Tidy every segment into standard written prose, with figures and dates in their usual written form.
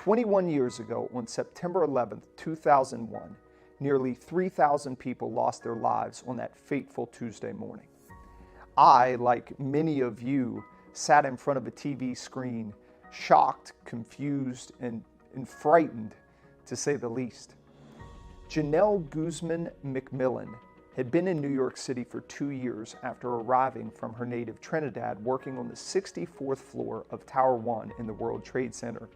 21 years ago, on September 11th, 2001, nearly 3,000 people lost their lives on that fateful Tuesday morning. I, like many of you, sat in front of a TV screen, shocked, confused, and frightened, to say the least. Genelle Guzman McMillan had been in New York City for 2 years after arriving from her native Trinidad, working on the 64th floor of Tower 1 in the World Trade Center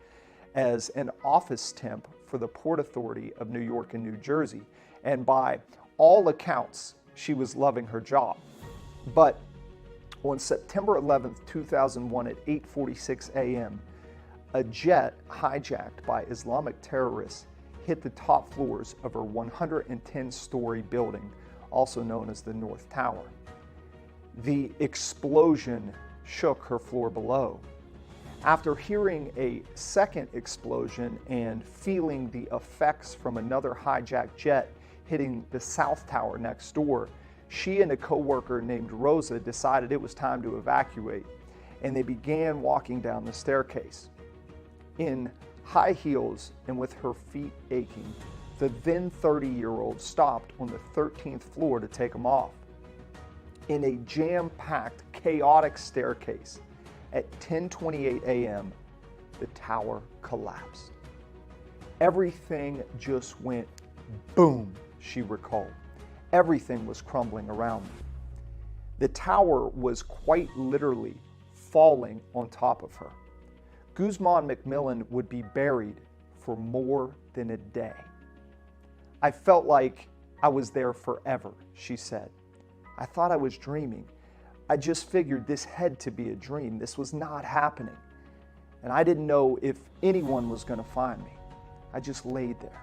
as an office temp for the Port Authority of New York and New Jersey. And by all accounts, she was loving her job. But on September 11th, 2001 at 8:46 a.m., a jet hijacked by Islamic terrorists hit the top floors of her 110-story building, also known as the North Tower. The explosion shook her floor below. After hearing a second explosion and feeling the effects from another hijacked jet hitting the South Tower next door, she and a coworker named Rosa decided it was time to evacuate, and they began walking down the staircase. In high heels and with her feet aching, the then 30-year-old stopped on the 13th floor to take them off. In a jam-packed, chaotic staircase, at 10:28 a.m., the tower collapsed. Everything just went boom, she recalled. Everything was crumbling around me. The tower was quite literally falling on top of her. Guzman McMillan would be buried for more than a day. I felt like I was there forever, she said. I thought I was dreaming. I just figured this had to be a dream. This was not happening. And I didn't know if anyone was going to find me. I just laid there.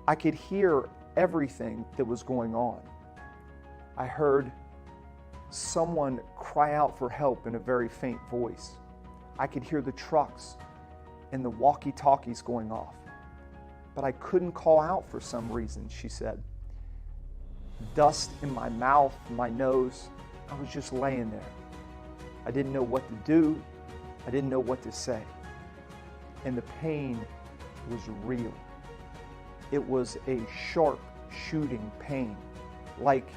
I could hear everything that was going on. I heard someone cry out for help in a very faint voice. I could hear the trucks and the walkie-talkies going off. But I couldn't call out for some reason, she said. Dust in my mouth, my nose. I was just laying there. I didn't know what to do. I didn't know what to say. And the pain was real. It was a sharp shooting pain, like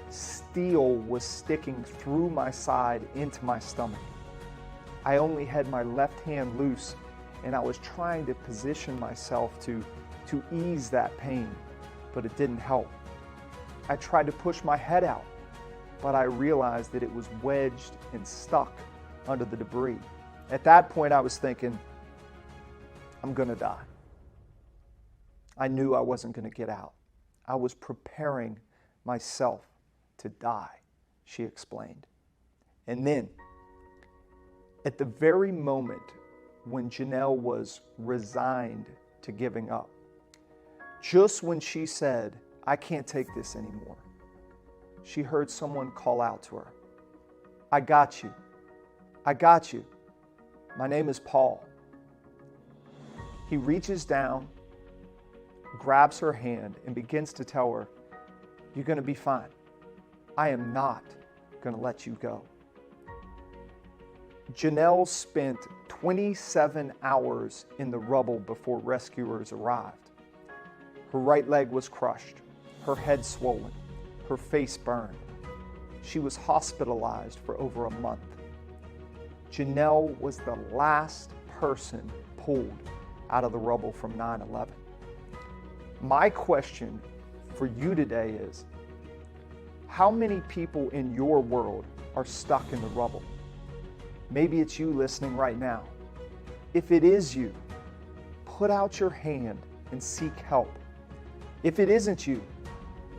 steel was sticking through my side into my stomach. I only had my left hand loose, and I was trying to position myself to ease that pain, but it didn't help. I tried to push my head out, but I realized that it was wedged and stuck under the debris. At that point, I was thinking, I'm gonna die. I knew I wasn't gonna get out. I was preparing myself to die, she explained. And then, at the very moment when Genelle was resigned to giving up, just when she said, I can't take this anymore, she heard someone call out to her, I got you. I got you. My name is Paul. He reaches down, grabs her hand, and begins to tell her, you're going to be fine. I am not going to let you go. Genelle spent 27 hours in the rubble before rescuers arrived. Her right leg was crushed, her head swollen, her face burned. She was hospitalized for over a month. Genelle was the last person pulled out of the rubble from 9/11. My question for you today is, how many people in your world are stuck in the rubble? Maybe it's you listening right now. If it is you, put out your hand and seek help. If it isn't you,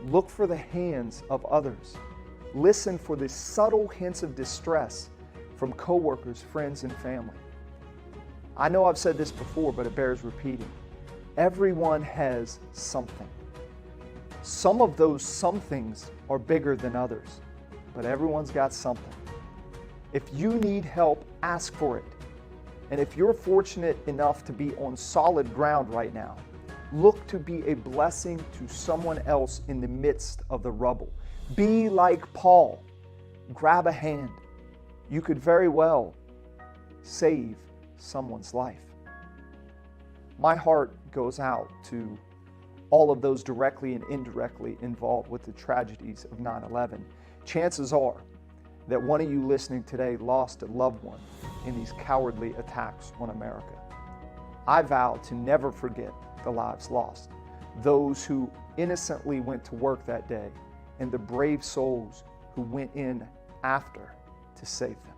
look for the hands of others. Listen for the subtle hints of distress from coworkers, friends, and family. I know I've said this before, but it bears repeating. Everyone has something. Some of those somethings are bigger than others, but everyone's got something. If you need help, ask for it. And if you're fortunate enough to be on solid ground right now, look to be a blessing to someone else in the midst of the rubble. Be like Paul. Grab a hand. You could very well save someone's life. My heart goes out to all of those directly and indirectly involved with the tragedies of 9/11. Chances are that one of you listening today lost a loved one in these cowardly attacks on America. I vow to never forget the lives lost, those who innocently went to work that day, and the brave souls who went in after to save them.